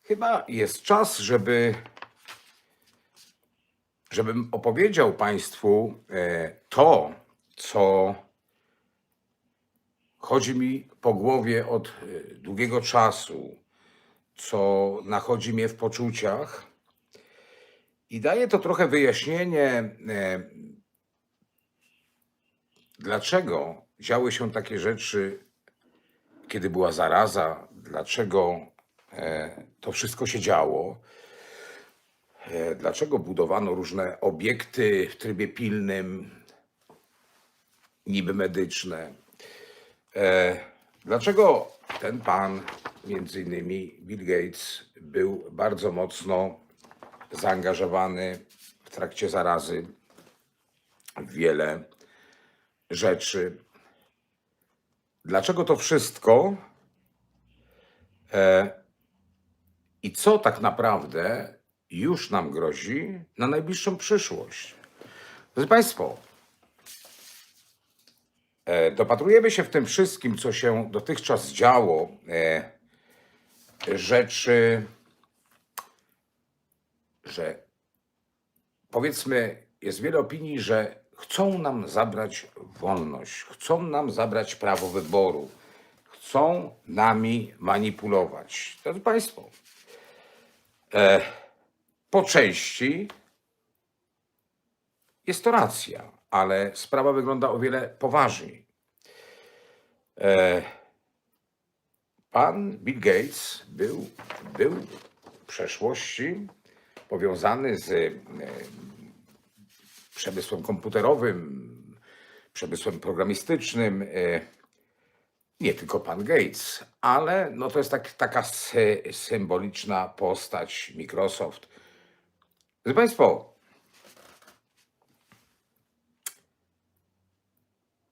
Chyba jest czas, żebym opowiedział Państwu to, co chodzi mi po głowie od długiego czasu, co nachodzi mnie w poczuciach. I daje to trochę wyjaśnienie, dlaczego działy się takie rzeczy, kiedy była zaraza, dlaczego to wszystko się działo, dlaczego budowano różne obiekty w trybie pilnym, niby medyczne. Dlaczego ten pan, między innymi Bill Gates, był bardzo mocno zaangażowany w trakcie zarazy w wiele rzeczy. Dlaczego to wszystko i co tak naprawdę już nam grozi na najbliższą przyszłość? Drodzy Państwo, dopatrujemy się w tym wszystkim, co się dotychczas działo, rzeczy, że powiedzmy, jest wiele opinii, że chcą nam zabrać wolność, chcą nam zabrać prawo wyboru, chcą nami manipulować. Drodzy Państwo, po części jest to racja, ale sprawa wygląda o wiele poważniej. Pan Bill Gates był w przeszłości powiązany z przemysłem komputerowym, przemysłem programistycznym. Nie tylko pan Gates, ale no to jest taka symboliczna postać Microsoft. Drodzy Państwo,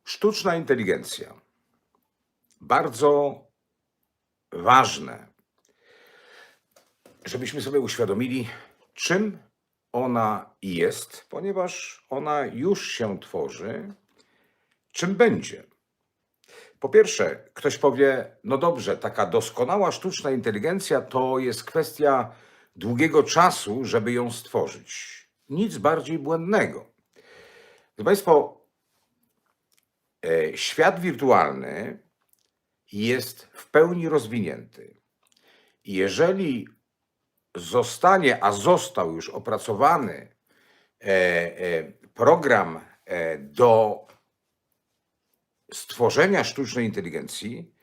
sztuczna inteligencja. Bardzo ważne, żebyśmy sobie uświadomili, czym ona jest, ponieważ ona już się tworzy, czym będzie. Po pierwsze, ktoś powie, no dobrze, taka doskonała sztuczna inteligencja to jest kwestia długiego czasu, żeby ją stworzyć. Nic bardziej błędnego. Drodzy Państwo, świat wirtualny jest w pełni rozwinięty. Jeżeli zostanie, a został już opracowany program do stworzenia sztucznej inteligencji,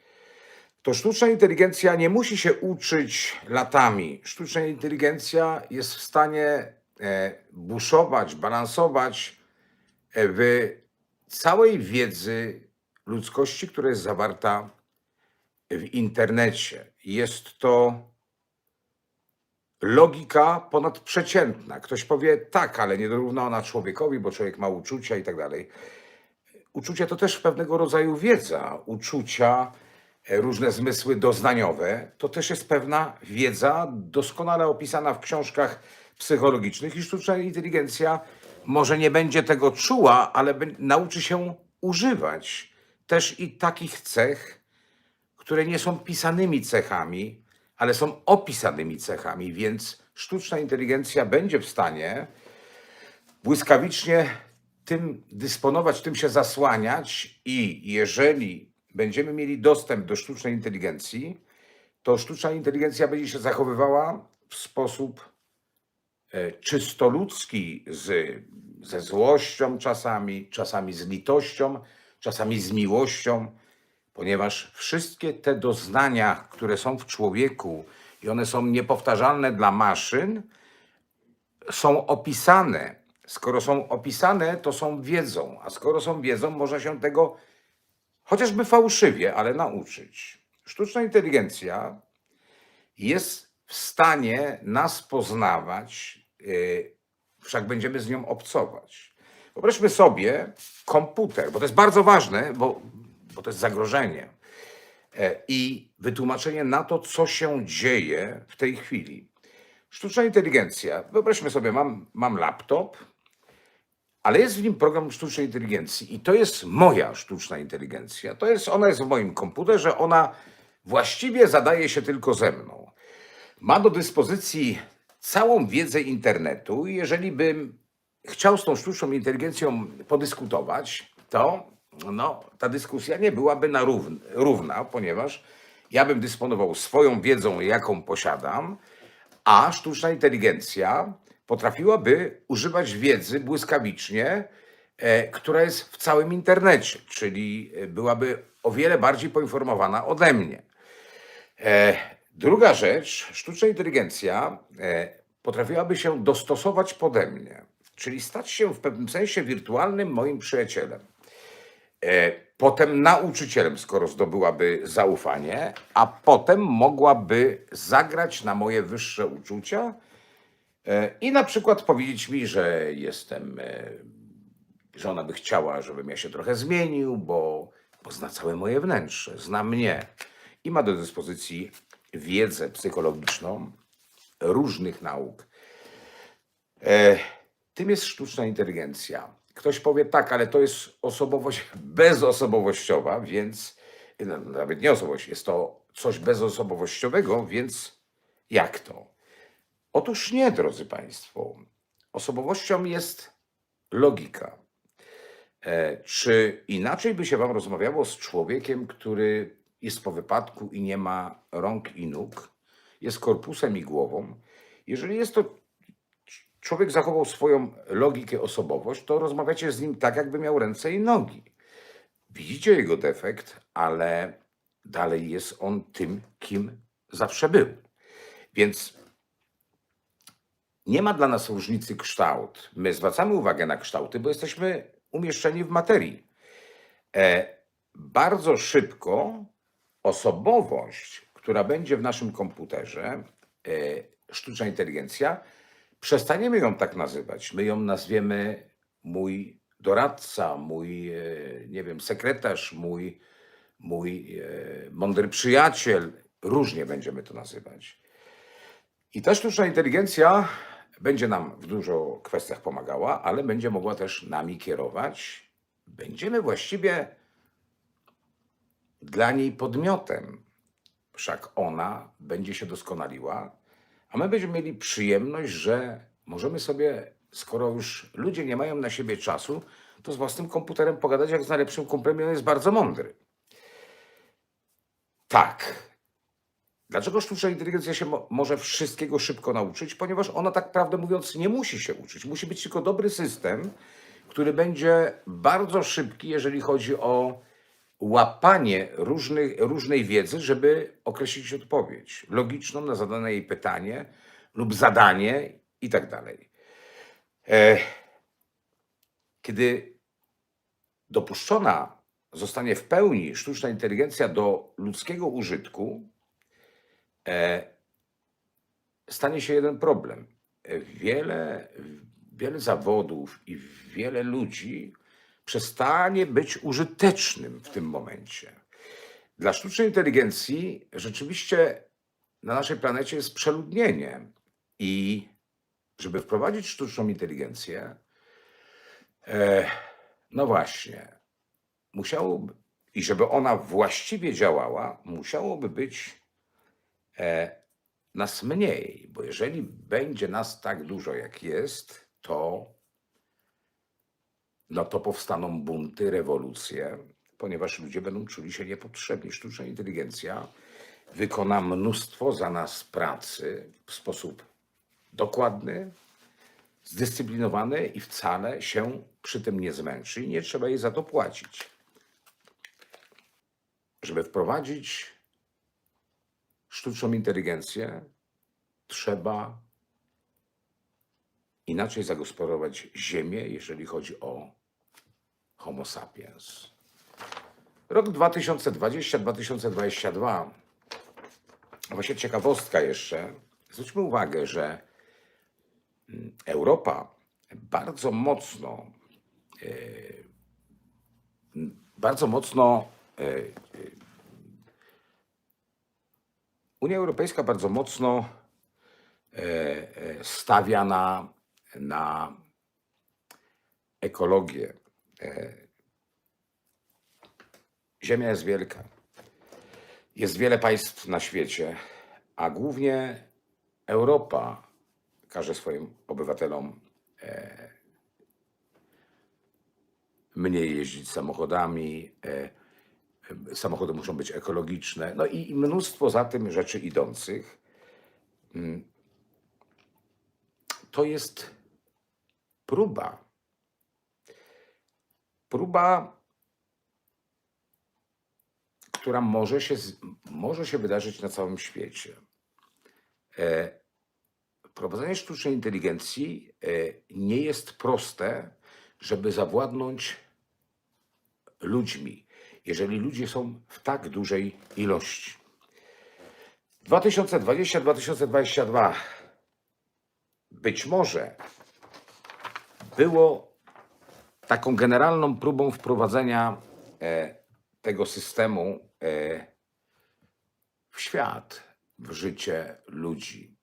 to sztuczna inteligencja nie musi się uczyć latami. Sztuczna inteligencja jest w stanie buszować, balansować w całej wiedzy ludzkości, która jest zawarta w internecie. Jest to logika ponadprzeciętna. Ktoś powie, tak, ale nie dorówna ona człowiekowi, bo człowiek ma uczucia i tak dalej. Uczucie to też pewnego rodzaju wiedza. Uczucia, różne zmysły doznaniowe, to też jest pewna wiedza doskonale opisana w książkach psychologicznych i sztuczna inteligencja może nie będzie tego czuła, ale nauczy się używać też i takich cech, które nie są pisanymi cechami, ale są opisanymi cechami, więc sztuczna inteligencja będzie w stanie błyskawicznie tym dysponować, tym się zasłaniać i jeżeli będziemy mieli dostęp do sztucznej inteligencji, to sztuczna inteligencja będzie się zachowywała w sposób czysto ludzki, ze złością czasami z litością, czasami z miłością, ponieważ wszystkie te doznania, które są w człowieku i one są niepowtarzalne dla maszyn, są opisane. Skoro są opisane, to są wiedzą, a skoro są wiedzą, można się tego chociażby fałszywie, ale nauczyć. Sztuczna inteligencja jest w stanie nas poznawać, wszak będziemy z nią obcować. Wyobraźmy sobie komputer, bo to jest bardzo ważne, bo to jest zagrożenie i wytłumaczenie na to, co się dzieje w tej chwili. Sztuczna inteligencja, wyobraźmy sobie, mam laptop, ale jest w nim program sztucznej inteligencji i to jest moja sztuczna inteligencja. Ona jest w moim komputerze, ona właściwie zadaje się tylko ze mną. ma do dyspozycji całą wiedzę internetu i jeżeli bym chciał z tą sztuczną inteligencją podyskutować, to ta dyskusja nie byłaby równa, ponieważ ja bym dysponował swoją wiedzą, jaką posiadam, a sztuczna inteligencja potrafiłaby używać wiedzy błyskawicznie, która jest w całym internecie, czyli byłaby o wiele bardziej poinformowana ode mnie. Druga rzecz, sztuczna inteligencja potrafiłaby się dostosować pode mnie, czyli stać się w pewnym sensie wirtualnym moim przyjacielem. Potem nauczycielem, skoro zdobyłaby zaufanie, a potem mogłaby zagrać na moje wyższe uczucia i na przykład powiedzieć mi, że ona by chciała, żebym ja się trochę zmienił, bo zna całe moje wnętrze, zna mnie i ma do dyspozycji wiedzę psychologiczną różnych nauk. Tym jest sztuczna inteligencja. Ktoś powie tak, ale to jest osobowość bezosobowościowa, więc nawet nie osobowość, jest to coś bezosobowościowego, więc jak to? Otóż nie, drodzy Państwo. Osobowością jest logika. Czy inaczej by się Wam rozmawiało z człowiekiem, który jest po wypadku i nie ma rąk i nóg, jest korpusem i głową? Jeżeli jest to człowiek zachował swoją logikę, osobowość, to rozmawiacie z nim tak, jakby miał ręce i nogi. Widzicie jego defekt, ale dalej jest on tym, kim zawsze był. Więc nie ma dla nas różnicy kształt. My zwracamy uwagę na kształty, bo jesteśmy umieszczeni w materii. Bardzo szybko osobowość, która będzie w naszym komputerze, sztuczna inteligencja, przestaniemy ją tak nazywać. My ją nazwiemy mój doradca, mój, nie wiem, sekretarz, mój mądry przyjaciel. Różnie będziemy to nazywać. I ta sztuczna inteligencja będzie nam w dużo kwestiach pomagała, ale będzie mogła też nami kierować. Będziemy właściwie dla niej podmiotem. Wszak ona będzie się doskonaliła, a my będziemy mieli przyjemność, że możemy sobie, skoro już ludzie nie mają na siebie czasu, to z własnym komputerem pogadać jak z najlepszym kumplem i on jest bardzo mądry. Tak. Dlaczego sztuczna inteligencja się może wszystkiego szybko nauczyć? Ponieważ ona, tak prawdę mówiąc, nie musi się uczyć. Musi być tylko dobry system, który będzie bardzo szybki, jeżeli chodzi o łapanie różnej wiedzy, żeby określić odpowiedź logiczną na zadane jej pytanie lub zadanie i tak dalej. Kiedy dopuszczona zostanie w pełni sztuczna inteligencja do ludzkiego użytku, stanie się jeden problem. Wiele zawodów i wiele ludzi przestanie być użytecznym w tym momencie. Dla sztucznej inteligencji rzeczywiście na naszej planecie jest przeludnienie i żeby wprowadzić sztuczną inteligencję, no właśnie, i żeby ona właściwie działała, musiałoby być nas mniej, bo jeżeli będzie nas tak dużo, jak jest, to powstaną bunty, rewolucje, ponieważ ludzie będą czuli się niepotrzebni. Sztuczna inteligencja wykona mnóstwo za nas pracy w sposób dokładny, zdyscyplinowany i wcale się przy tym nie zmęczy i nie trzeba jej za to płacić. Żeby wprowadzić sztuczną inteligencję, trzeba inaczej zagospodarować Ziemię, jeżeli chodzi o Homo sapiens. Rok 2020-2022, właśnie ciekawostka jeszcze, zwróćmy uwagę, że Europa bardzo mocno Unia Europejska bardzo mocno stawia na ekologię. Ziemia jest wielka. Jest wiele państw na świecie, a głównie Europa każe swoim obywatelom mniej jeździć samochodami, samochody muszą być ekologiczne, no i mnóstwo za tym rzeczy idących. To jest próba. Próba, która może się wydarzyć na całym świecie. Wprowadzenie sztucznej inteligencji nie jest proste, żeby zawładnąć ludźmi, jeżeli ludzie są w tak dużej ilości. 2020-2022 być może było taką generalną próbą wprowadzenia tego systemu w świat, w życie ludzi.